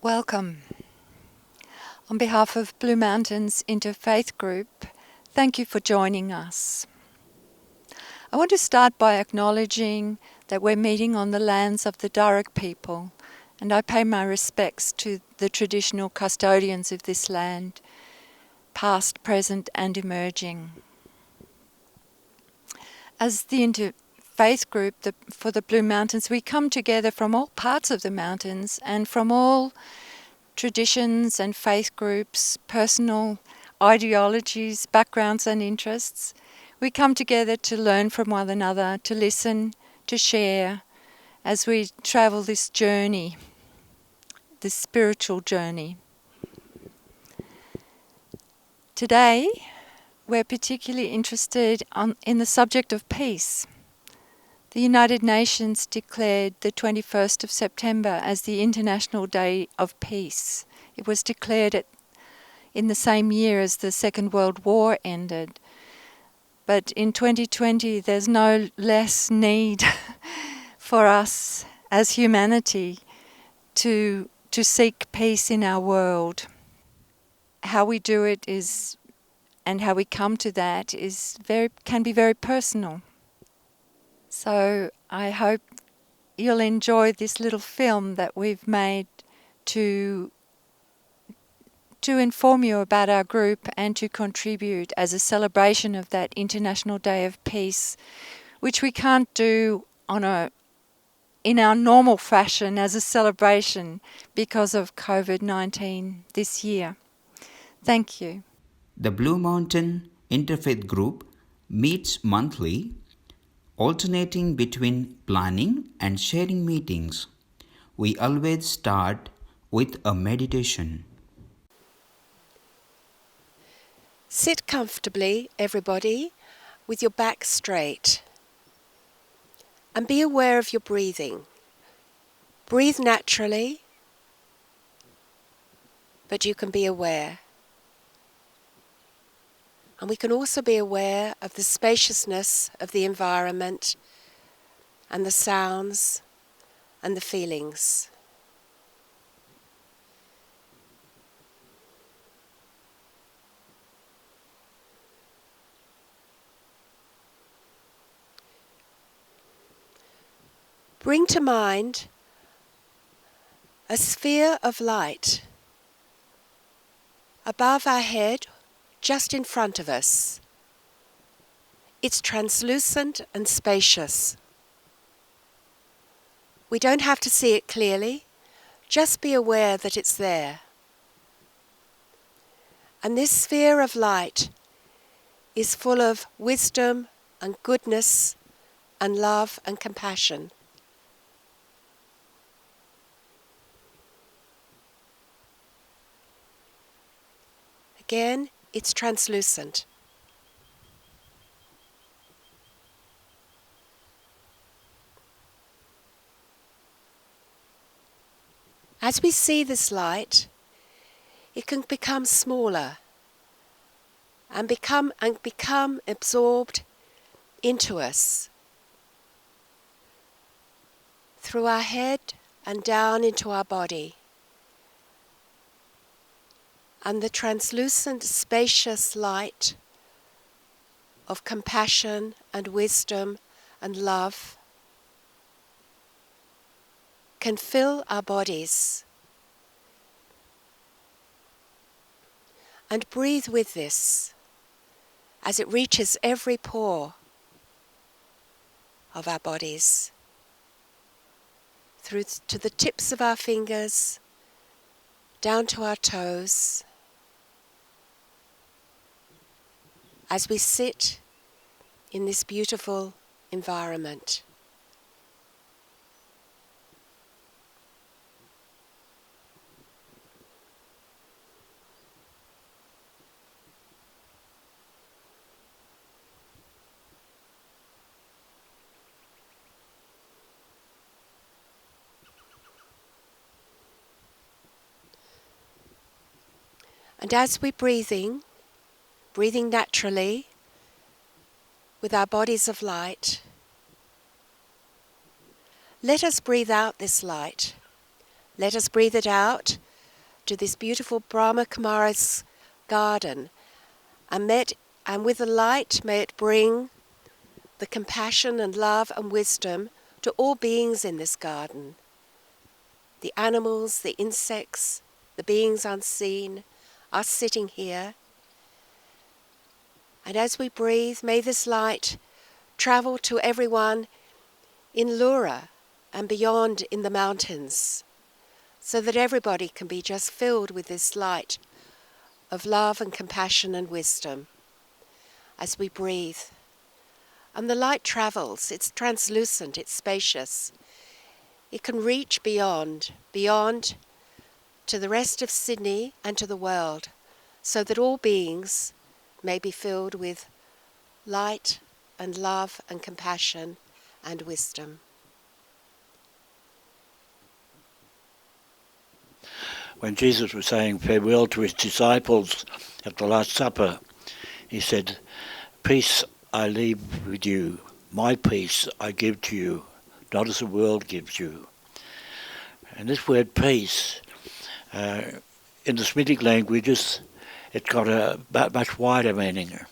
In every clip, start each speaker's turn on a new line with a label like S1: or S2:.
S1: Welcome. On behalf of Blue Mountains Interfaith Group, thank you for joining us. I want to start by acknowledging that we're meeting on the lands of the Darug people, and I pay my respects to the traditional custodians of this land, past, present, and emerging. As the Interfaith Group for the Blue Mountains, we come together from all parts of the mountains and from all traditions and faith groups, personal ideologies, backgrounds and interests. We come together to learn from one another, to listen, to share as we travel this journey, this spiritual journey. Today, we're particularly interested in the subject of peace. The United Nations declared the 21st of September as the International Day of Peace. It was declared in the same year as the Second World War ended. But in 2020, there's no less need for us as humanity to seek peace in our world. How we do it and how we come to that can be very personal. So I hope you'll enjoy this little film that we've made to inform you about our group and to contribute as a celebration of that International Day of Peace, which we can't do in our normal fashion as a celebration because of COVID-19 this year. Thank you.
S2: The Blue Mountain Interfaith Group meets monthly, alternating between planning and sharing meetings. We always start with a meditation.
S3: Sit comfortably, everybody, with your back straight. And be aware of your breathing. Breathe naturally, but you can be aware. And we can also be aware of the spaciousness of the environment and the sounds and the feelings. Bring to mind a sphere of light above our head, just in front of us. It's translucent and spacious. We don't have to see it clearly, just be aware that it's there. And this sphere of light is full of wisdom and goodness and love and compassion. Again, it's translucent. As we see this light, it can become smaller and become absorbed into us through our head and down into our body. And the translucent, spacious light of compassion and wisdom and love can fill our bodies. And breathe with this as it reaches every pore of our bodies, through to the tips of our fingers, down to our toes, as we sit in this beautiful environment. And as we're breathing naturally with our bodies of light, let us breathe out this light. Let us breathe it out to this beautiful Brahma Kumara's garden, and with the light may it bring the compassion and love and wisdom to all beings in this garden. The animals, the insects, the beings unseen, us sitting here. And as we breathe, may this light travel to everyone in Lura and beyond in the mountains, so that everybody can be just filled with this light of love and compassion and wisdom as we breathe. And the light travels, it's translucent, it's spacious. It can reach beyond to the rest of Sydney and to the world, so that all beings may be filled with light and love and compassion and wisdom.
S4: When Jesus was saying farewell to his disciples at the Last Supper, he said, "Peace I leave with you, my peace I give to you, not as the world gives you." And this word peace, in the Semitic languages, it's got a much wider meaning.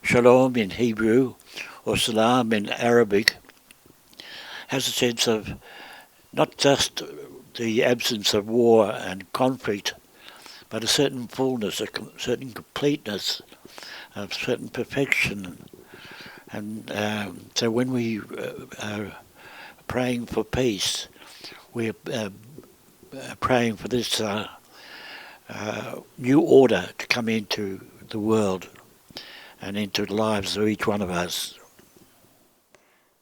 S4: Shalom in Hebrew, or salam in Arabic, has a sense of not just the absence of war and conflict, but a certain fullness, a certain completeness, a certain perfection. And so when we are praying for peace, we're praying for this new order to come into the world and into the lives of each one of us.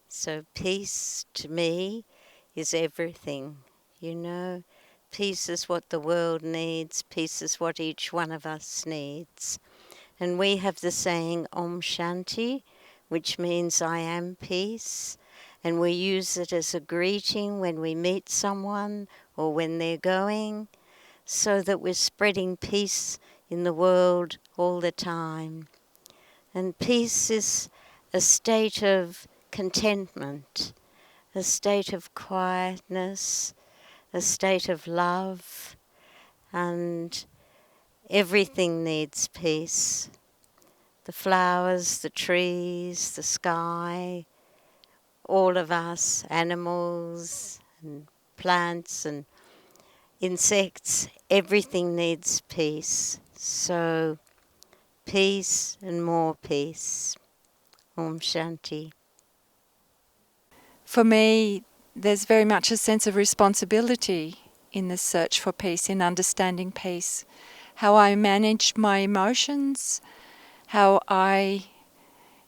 S5: So peace to me is everything, you know. Peace is what the world needs. Peace is what each one of us needs. And we have the saying Om Shanti, which means I am peace. And we use it as a greeting when we meet someone or when they're going, so that we're spreading peace in the world all the time. And peace is a state of contentment, a state of quietness, a state of love, and everything needs peace. The flowers, the trees, the sky, all of us, animals and plants and insects, everything needs peace. So peace and more peace. Om Shanti.
S1: For me, there's very much a sense of responsibility in the search for peace, in understanding peace. How I manage my emotions, how I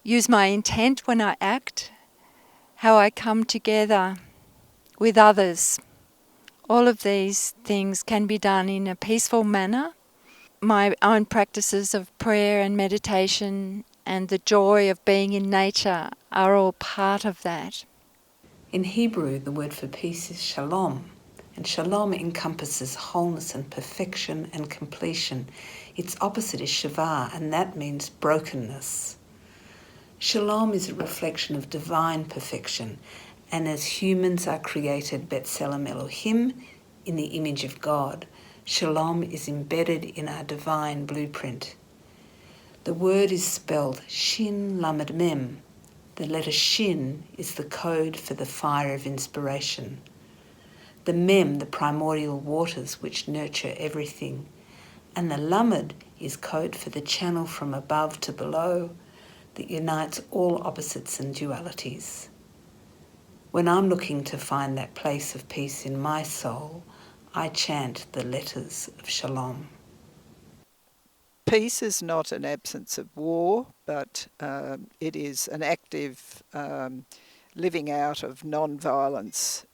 S1: use my intent when I act, how I come together with others. All of these things can be done in a peaceful manner. My own practices of prayer and meditation and the joy of being in nature are all part of that.
S6: In Hebrew, the word for peace is shalom, and shalom encompasses wholeness and perfection and completion. Its opposite is shavah, and that means brokenness. Shalom is a reflection of divine perfection, and as humans are created B'Tselem Elohim, in the image of God, shalom is embedded in our divine blueprint. The word is spelled Shin Lamed Mem. The letter Shin is the code for the fire of inspiration. The Mem, the primordial waters which nurture everything. And the Lamed is code for the channel from above to below that unites all opposites and dualities. When I'm looking to find that place of peace in my soul, I chant the letters of Shalom.
S7: Peace is not an absence of war, but it is an active living out of non-violence,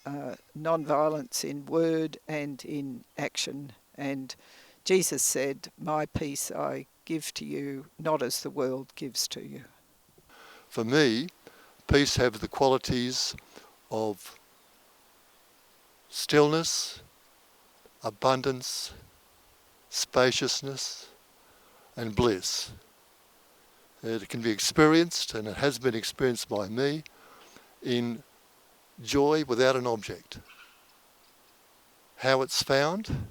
S7: non-violence in word and in action. And Jesus said, "My peace I give to you, not as the world gives to you."
S8: For me, peace has the qualities of stillness, abundance, spaciousness, and bliss. It can be experienced, and it has been experienced by me, in joy without an object. How it's found?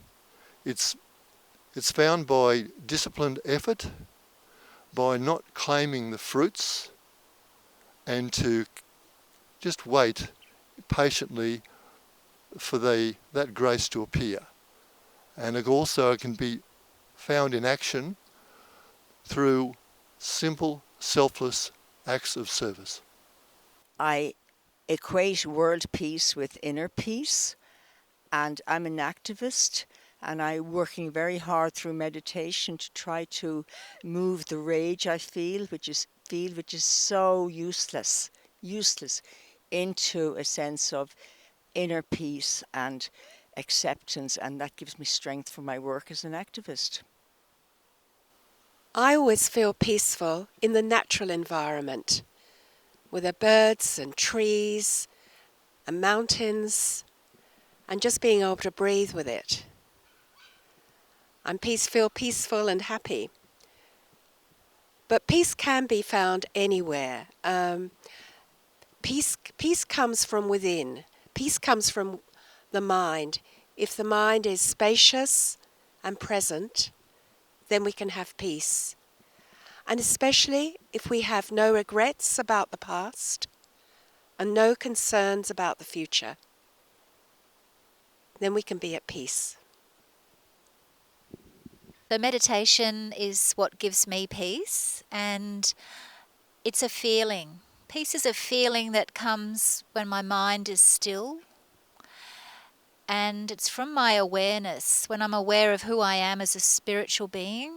S8: It's It's found by disciplined effort, by not claiming the fruits, and to just wait patiently for that grace to appear. And it also can be found in action through simple, selfless acts of service.
S9: I equate world peace with inner peace, and I'm an activist, and I'm working very hard through meditation to try to move the rage I feel, which is so useless, into a sense of inner peace and acceptance, and that gives me strength for my work as an activist.
S3: I always feel peaceful in the natural environment, with the birds and trees and mountains, and just being able to breathe with it. I feel peaceful and happy. But peace can be found anywhere. Peace comes from within. Peace comes from the mind. If the mind is spacious and present, then we can have peace. And especially if we have no regrets about the past and no concerns about the future, then we can be at peace.
S10: So meditation is what gives me peace, and it's a feeling. Peace is a feeling that comes when my mind is still, and it's from my awareness, when I'm aware of who I am as a spiritual being.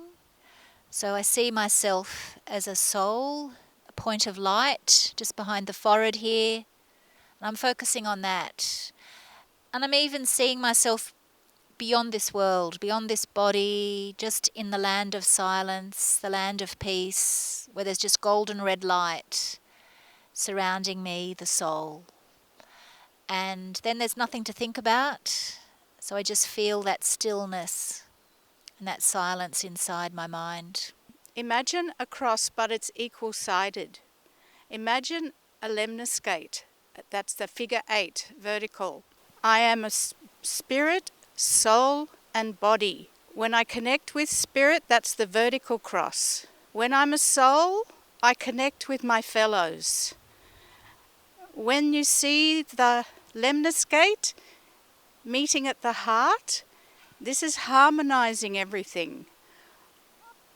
S10: So I see myself as a soul, a point of light just behind the forehead here, and I'm focusing on that. And I'm even seeing myself beyond this world, beyond this body, just in the land of silence, the land of peace, where there's just golden red light surrounding me, the soul. And then there's nothing to think about, so I just feel that stillness and that silence inside my mind.
S11: Imagine a cross, but it's equal-sided. Imagine a lemniscate. That's the figure 8, vertical. I am a spirit, soul and body. When I connect with spirit, that's the vertical cross. When I'm a soul, I connect with my fellows. When you see the lemniscate meeting at the heart, this is harmonizing everything.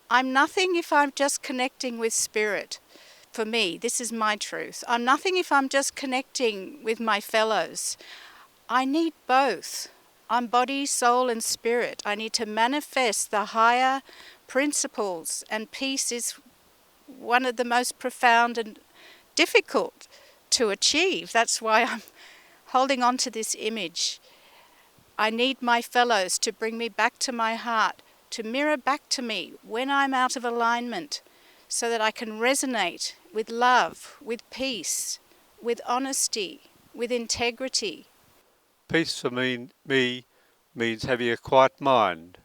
S11: I'm nothing if I'm just connecting with spirit. For me, this is my truth. I'm nothing if I'm just connecting with my fellows. I need both. I'm body, soul and spirit. I need to manifest the higher principles, and peace is one of the most profound and difficult to achieve. That's why I'm holding on to this image. I need my fellows to bring me back to my heart, to mirror back to me when I'm out of alignment, so that I can resonate with love, with peace, with honesty, with integrity.
S12: Peace for me means having a quiet mind,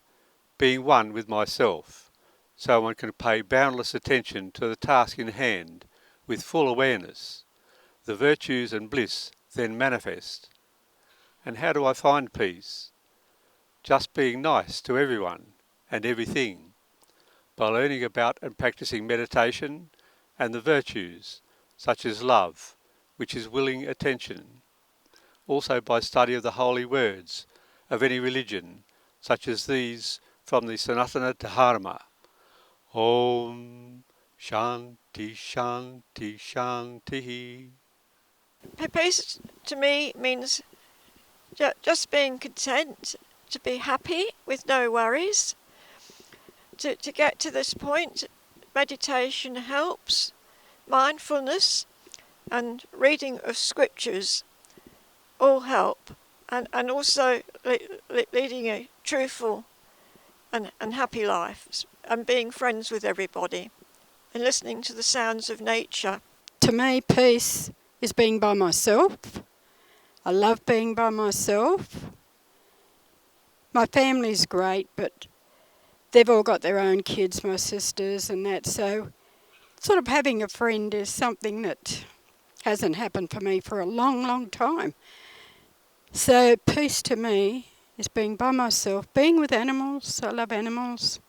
S12: being one with myself, so one can pay boundless attention to the task in hand with full awareness. The virtues and bliss then manifest. And how do I find peace? Just being nice to everyone and everything, by learning about and practicing meditation and the virtues, such as love, which is willing attention. Also by study of the holy words of any religion, such as these from the Sanatana Dharma. Om Shanti Shanti Shanti.
S13: Peace to me means just being content, to be happy with no worries. To get to this point, meditation helps, mindfulness and reading of scriptures all help, and also leading a truthful and happy life, and being friends with everybody and listening to the sounds of nature.
S14: To me, peace is being by myself. I love being by myself. My family's great, but they've all got their own kids, my sisters and that, so sort of having a friend is something that hasn't happened for me for a long, long time. So peace to me is being by myself, being with animals. I love animals.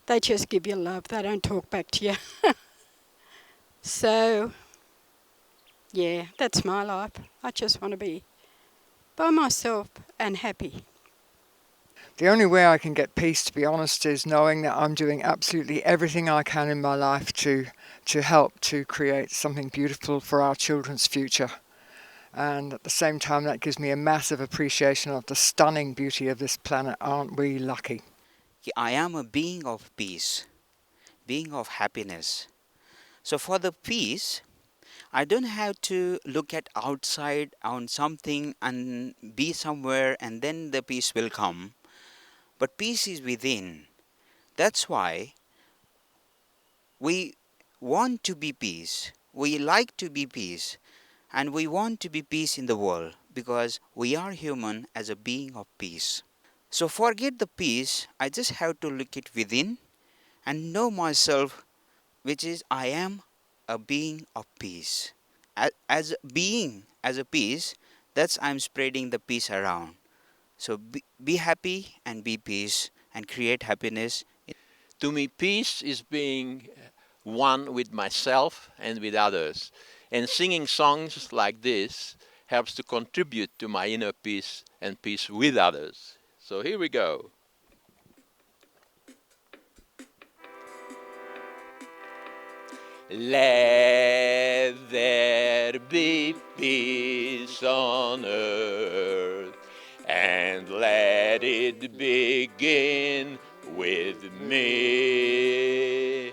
S14: They just give you love. They don't talk back to you. So, yeah, that's my life. I just want to be by myself and happy.
S15: The only way I can get peace, to be honest, is knowing that I'm doing absolutely everything I can in my life to help to create something beautiful for our children's future. And at the same time, that gives me a massive appreciation of the stunning beauty of this planet. Aren't we lucky?
S2: I am a being of peace, being of happiness. So for the peace, I don't have to look at outside on something and be somewhere and then the peace will come. But peace is within. That's why we want to be peace. We like to be peace. And we want to be peace in the world because we are human as a being of peace. So forget the peace. I just have to look it within and know myself, which is I am a being of peace. As a being, as a peace, that's I'm spreading the peace around. So be happy and be peace and create happiness.
S16: To me, peace is being one with myself and with others. And singing songs like this helps to contribute to my inner peace and peace with others. So here we go. Let there be peace on earth, and let it begin with me.